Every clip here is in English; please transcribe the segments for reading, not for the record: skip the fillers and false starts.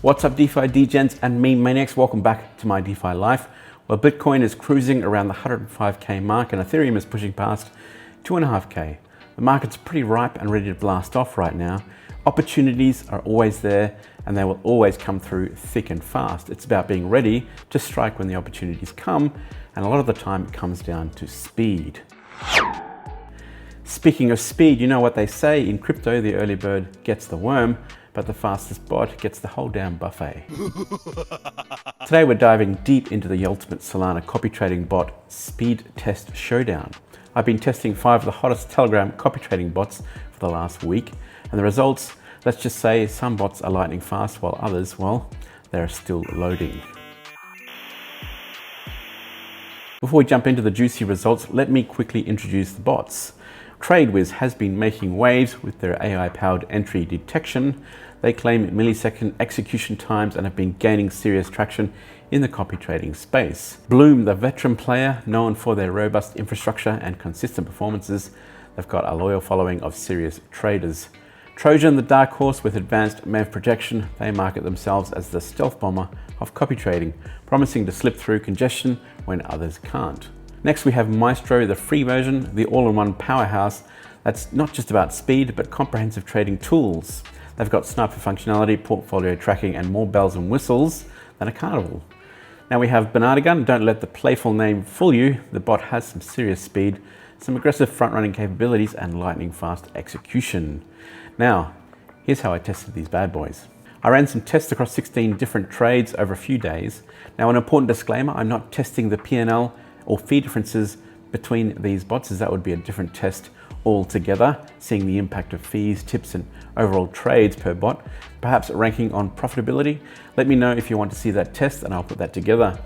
What's up DeFi degens and meme maniacs? Welcome back to my DeFi life. Well, Bitcoin is cruising around the 105k mark and Ethereum is pushing past 2.5k. The market's pretty ripe and ready to blast off right now. Opportunities are always there and they will always come through thick and fast. It's about being ready to strike when the opportunities come, and a lot of the time it comes down to speed. Speaking of speed, you know what they say in crypto, the early bird gets the worm, but the fastest bot gets the whole damn buffet. Today we're diving deep into the ultimate Solana copy trading bot speed test showdown. I've been testing 5 of the hottest Telegram copy trading bots for the last week, and the results, let's just say some bots are lightning fast while others, well, they're still loading. Before we jump into the juicy results, let me quickly introduce the bots. TradeWiz has been making waves with their AI-powered entry detection. They claim millisecond execution times and have been gaining serious traction in the copy trading space. Bloom, the veteran player, known for their robust infrastructure and consistent performances, they've got a loyal following of serious traders. Trojan, the dark horse with advanced MEV protection, they market themselves as the stealth bomber of copy trading, promising to slip through congestion when others can't. Next we have Maestro, the free version, the all-in-one powerhouse that's not just about speed but comprehensive trading tools. They've got sniper functionality, portfolio tracking and more bells and whistles than a carnival. Now we have Banana Gun. Don't let the playful name fool you. The bot has some serious speed, some aggressive front-running capabilities and lightning fast execution. Now, here's how I tested these bad boys. I ran some tests across 16 different trades over a few days. Now an important disclaimer, I'm not testing the P&L or fee differences between these bots, as that would be a different test altogether, seeing the impact of fees, tips and overall trades per bot, perhaps ranking on profitability. Let me know if you want to see that test and I'll put that together.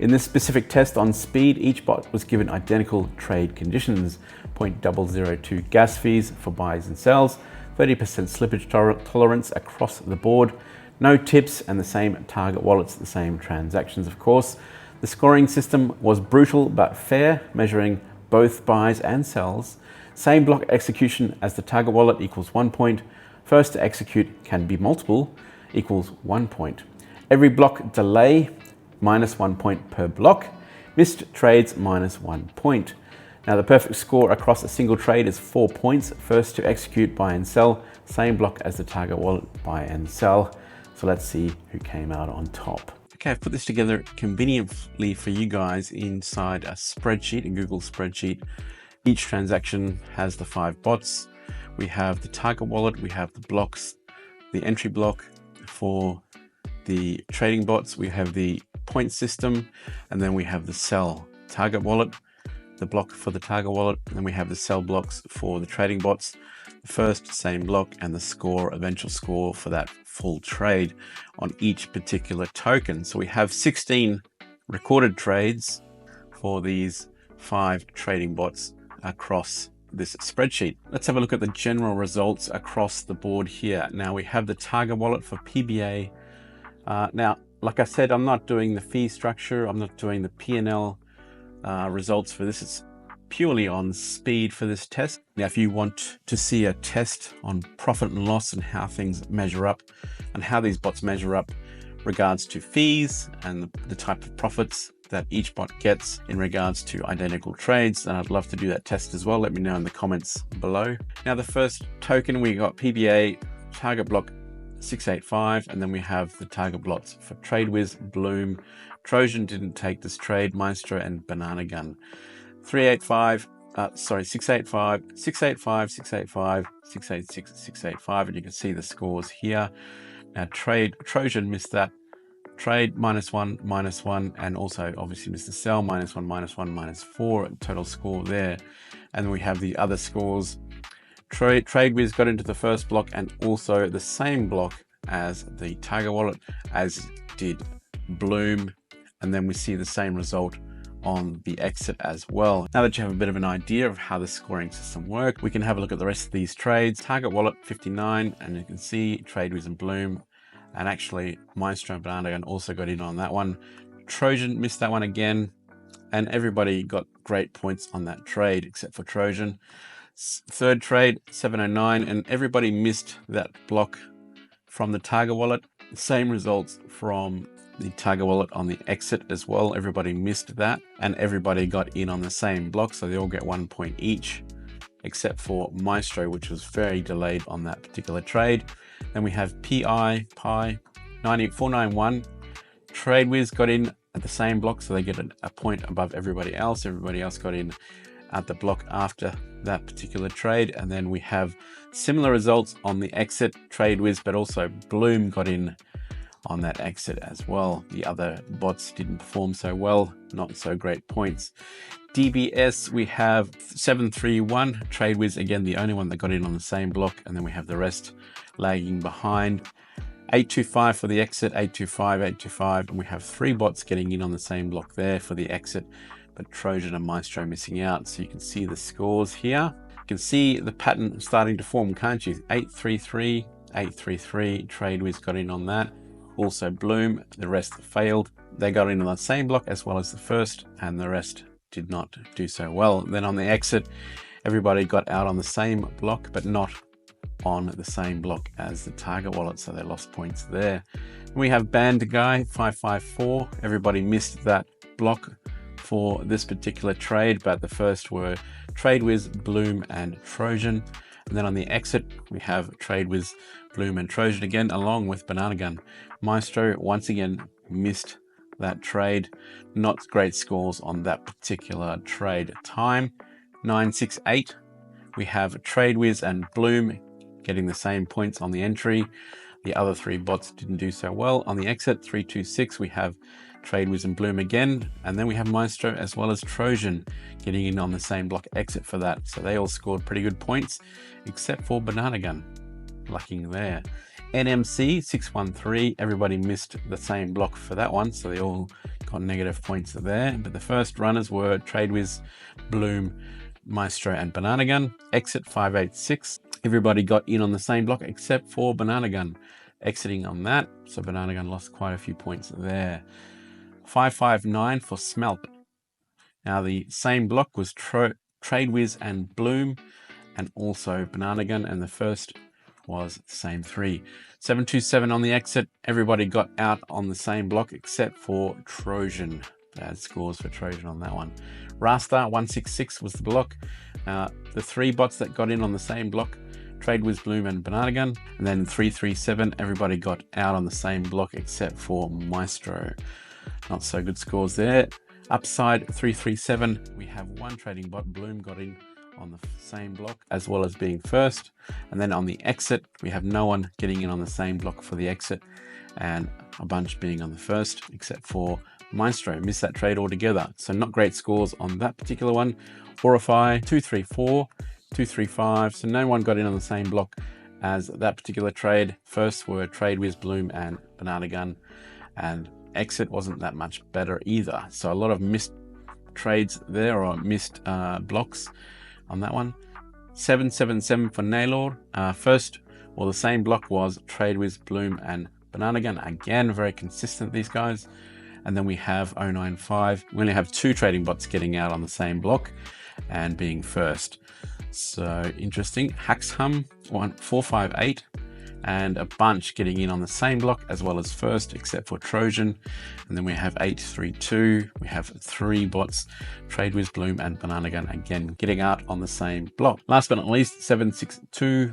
In this specific test on speed, each bot was given identical trade conditions: 0.002 gas fees for buys and sells, 30% slippage tolerance across the board, no tips and the same target wallets, the same transactions of course. The scoring system was brutal but fair, measuring both buys and sells. Same block execution as the target wallet equals 1 point. First to execute can be multiple, equals 1 point. Every block delay, minus 1 point per block. Missed trades, minus 1 point. Now the perfect score across a single trade is 4 points. First to execute, buy and sell. Same block as the target wallet, buy and sell. So let's see who came out on top. Okay, I've put this together conveniently for you guys inside a spreadsheet, a Google spreadsheet. Each transaction has the 5 bots. We have the target wallet, we have the blocks, the entry block for the trading bots, we have the point system, and then we have the sell target wallet, the block for the target wallet, and then we have the sell blocks for the trading bots. The first, same block, and the score, eventual score for that full trade on each particular token. So we have 16 recorded trades for these 5 trading bots across this spreadsheet. Let's have a look at the general results across the board here. Now we have the target wallet for PBA. Now, like I said, I'm not doing the fee structure. I'm not doing the P&L results for this. It's purely on speed for this test. Now, if you want to see a test on profit and loss and how things measure up and how these bots measure up regards to fees and the type of profits that each bot gets in regards to identical trades, and I'd love to do that test as well. Let me know in the comments below. Now the first token, we got PBA target block 685, and then we have the target blocks for TradeWiz, Bloom, Trojan didn't take this trade, Maestro and Banana Gun. 685, 685, 685, 686, 685, and you can see the scores here. Now Trojan missed that trade, -1, and also obviously missed the sell, -1, -4, total score there. And we have the other scores. TradeWiz got into the first block and also the same block as the target wallet, as did Bloom, and then we see the same result on the exit as well. Now that you have a bit of an idea of how the scoring system works, we can have a look at the rest of these trades. Target wallet 59, and you can see TradeWiz and Bloom, and actually Maestro and Banana Gun also got in on that one. Trojan missed that one again, and everybody got great points on that trade except for Trojan. Third trade 709, and everybody missed that block from the target wallet. Same results from the Targa wallet on the exit as well. Everybody missed that, and everybody got in on the same block, so they all get 1 point each, except for Maestro, which was very delayed on that particular trade. Then we have Pi 491. TradeWiz got in at the same block, so they get a point above everybody else. Everybody else got in at the block after that particular trade. And then we have similar results on the exit, TradeWiz, but also Bloom got in on that exit as well. The other bots didn't perform so well, not so great points. DBS, we have 731. TradeWiz, again, the only one that got in on the same block, and then we have the rest lagging behind. 825 for the exit, 825, 825, and we have 3 bots getting in on the same block there for the exit, but Trojan and Maestro missing out. So you can see the scores here. You can see the pattern starting to form, can't you? 833, 833, TradeWiz got in on that. Also Bloom, the rest failed. They got in on the same block as well as the first, and the rest did not do so well. Then on the exit, everybody got out on the same block, but not on the same block as the target wallet, so they lost points there. We have Band Guy 554. Everybody missed that block for this particular trade, but the first were TradeWiz, Bloom, and Trojan. And then on the exit, we have TradeWiz, Bloom, and Trojan again, along with Banana Gun. Maestro once again missed that trade. Not great scores on that particular trade. Time 968. We have TradeWiz and Bloom getting the same points on the entry. The other 3 bots didn't do so well. On the exit, 326, we have TradeWiz and Bloom again, and then we have Maestro as well as Trojan getting in on the same block exit for that. So they all scored pretty good points, except for Banana Gun, lucking there. NMC 613, everybody missed the same block for that one, so they all got negative points there. But the first runners were TradeWiz, Bloom, Maestro, and Banana Gun. Exit 586, everybody got in on the same block except for Banana Gun exiting on that, so Banana Gun lost quite a few points there. 559 for Smelt. Now the same block was TradeWiz and Bloom, and also Banana Gun, and the first was the same 3. 727 on the exit, everybody got out on the same block except for Trojan. Bad scores for Trojan on that one. Rasta 166 was the block. The 3 bots that got in on the same block, TradeWiz, Bloom, and Banana Gun. And then 337, everybody got out on the same block except for Maestro. Not so good scores there. Upside 337, we have 1 trading bot, Bloom, got in on the same block as well as being first. And then on the exit, we have no one getting in on the same block for the exit, and a bunch being on the first except for Maestro. Missed that trade altogether, so not great scores on that particular one. Orify 234, 235, so no one got in on the same block as that particular trade. First were TradeWiz, Bloom, and Banana Gun, and exit wasn't that much better either. So a lot of missed trades there, or missed blocks on that one. 777 for Naylor. First, well, the same block was TradeWiz, Bloom, and Banana Gun. Again, very consistent, these guys. And then we have 095. We only have 2 trading bots getting out on the same block and being first. So interesting. Haxhum 458, and a bunch getting in on the same block as well as first, except for Trojan. And then we have 832. We have 3 bots, TradeWiz, Bloom, and Banana Gun, again getting out on the same block. Last but not least, 762.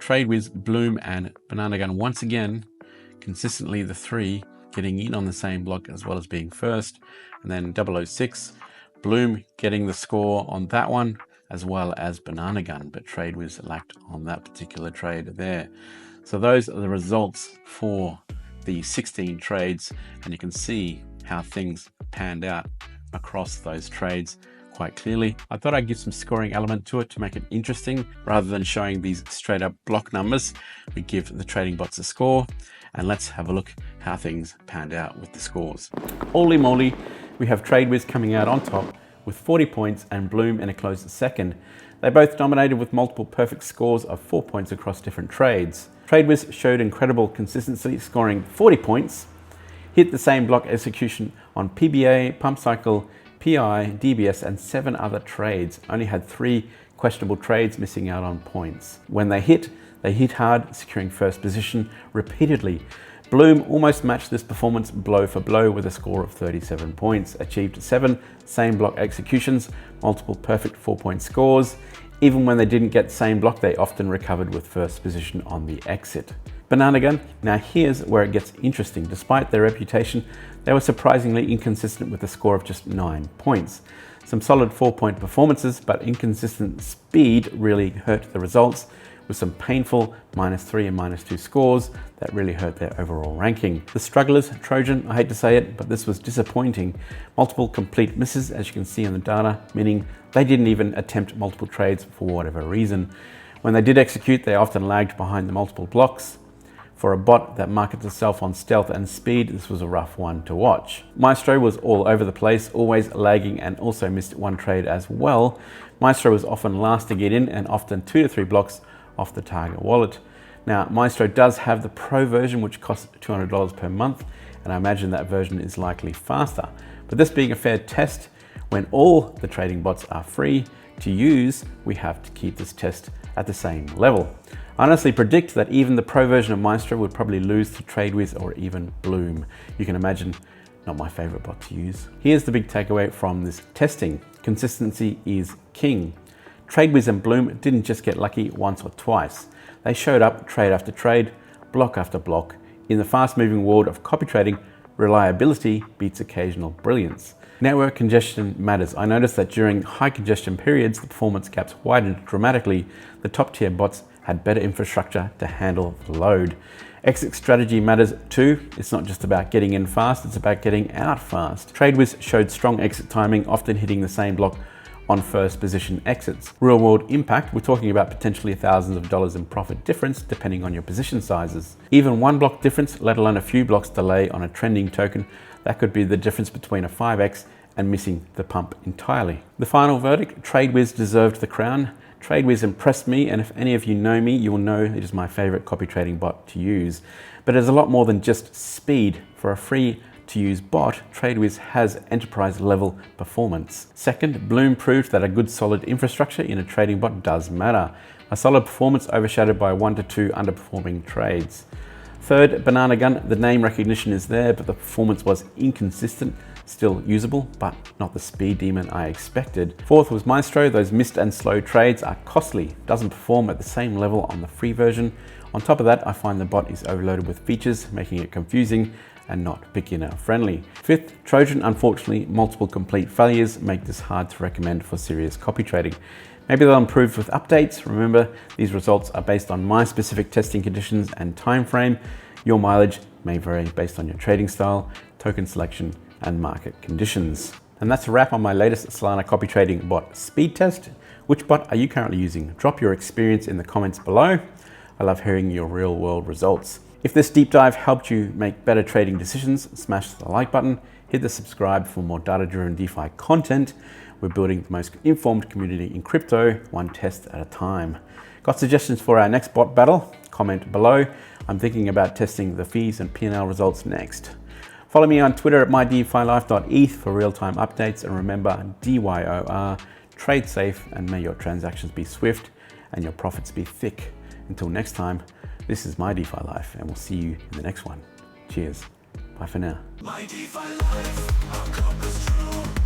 TradeWiz, Bloom, and Banana Gun once again, consistently the 3 getting in on the same block as well as being first. And then 006, Bloom getting the score on that one as well as Banana Gun, but TradeWiz lacked on that particular trade there. So those are the results for the 16 trades, and you can see how things panned out across those trades quite clearly. I thought I'd give some scoring element to it to make it interesting. Rather than showing these straight up block numbers, we give the trading bots a score, and let's have a look how things panned out with the scores. Holy moly, we have TradeWiz coming out on top with 40 points and Bloom in a close second. They both dominated with multiple perfect scores of 4 points across different trades. TradeWiz showed incredible consistency, scoring 40 points, hit the same block execution on PBA, Pump Cycle, PI, DBS, and 7 other trades. Only had 3 questionable trades, missing out on points. When they hit, They hit hard, securing first position repeatedly. Bloom almost matched this performance blow for blow with a score of 37 points, achieved 7 same block executions, multiple perfect 4-point scores. Even when they didn't get same block, they often recovered with first position on the exit. Banana Gun, now here's where it gets interesting. Despite their reputation, they were surprisingly inconsistent with a score of just 9 points. Some solid 4-point performances, but inconsistent speed really hurt the results, with some painful -3 and -2 scores that really hurt their overall ranking. The strugglers, Trojan, I hate to say it, but this was disappointing. Multiple complete misses, as you can see in the data, meaning they didn't even attempt multiple trades for whatever reason. When they did execute, they often lagged behind the multiple blocks. For a bot that markets itself on stealth and speed, this was a rough one to watch. Maestro was all over the place, always lagging, and also missed one trade as well. Maestro was often last to get in and often 2 to 3 blocks off the target wallet. Now, Maestro does have the Pro version, which costs $200 per month, and I imagine that version is likely faster. But this being a fair test, when all the trading bots are free to use, we have to keep this test at the same level. I honestly predict that even the Pro version of Maestro would probably lose to TradeWiz or even Bloom. You can imagine, not my favorite bot to use. Here's the big takeaway from this testing. Consistency is king. TradeWiz and Bloom didn't just get lucky once or twice. They showed up trade after trade, block after block. In the fast-moving world of copy trading, reliability beats occasional brilliance. Network congestion matters. I noticed that during high congestion periods, the performance gaps widened dramatically. The top-tier bots had better infrastructure to handle the load. Exit strategy matters too. It's not just about getting in fast, it's about getting out fast. TradeWiz showed strong exit timing, often hitting the same block on first position exits. Real world impact, we're talking about potentially thousands of dollars in profit difference depending on your position sizes. Even one block difference, let alone a few blocks delay on a trending token, that could be the difference between a 5x and missing the pump entirely. The final verdict, TradeWiz deserved the crown. TradeWiz impressed me, and if any of you know me, you will know it is my favorite copy trading bot to use. But it's a lot more than just speed. For a free to use bot, TradeWiz has enterprise level performance. Second, Bloom proved that a good solid infrastructure in a trading bot does matter. A solid performance overshadowed by 1 to 2 underperforming trades. Third, Banana Gun, the name recognition is there, but the performance was inconsistent. Still usable, but not the speed demon I expected. Fourth was Maestro. Those missed and slow trades are costly. Doesn't perform at the same level on the free version. On top of that, I find the bot is overloaded with features, making it confusing and not beginner friendly. Fifth, Trojan. Unfortunately, multiple complete failures make this hard to recommend for serious copy trading. Maybe they'll improve with updates. Remember, these results are based on my specific testing conditions and time frame. Your mileage may vary based on your trading style, token selection, and market conditions. And that's a wrap on my latest Solana copy trading bot speed test. Which bot are you currently using? Drop your experience in the comments below. I love hearing your real world results. If this deep dive helped you make better trading decisions, smash the like button, hit the subscribe for more data-driven DeFi content. We're building the most informed community in crypto, one test at a time. Got suggestions for our next bot battle? Comment below. I'm thinking about testing the fees and P&L results next. Follow me on Twitter at mydefi.life.eth for real-time updates, and remember, DYOR, trade safe, and may your transactions be swift and your profits be thick. Until next time, this is My DeFi Life, and we'll see you in the next one. Cheers. Bye for now. My DeFi Life, our compass true.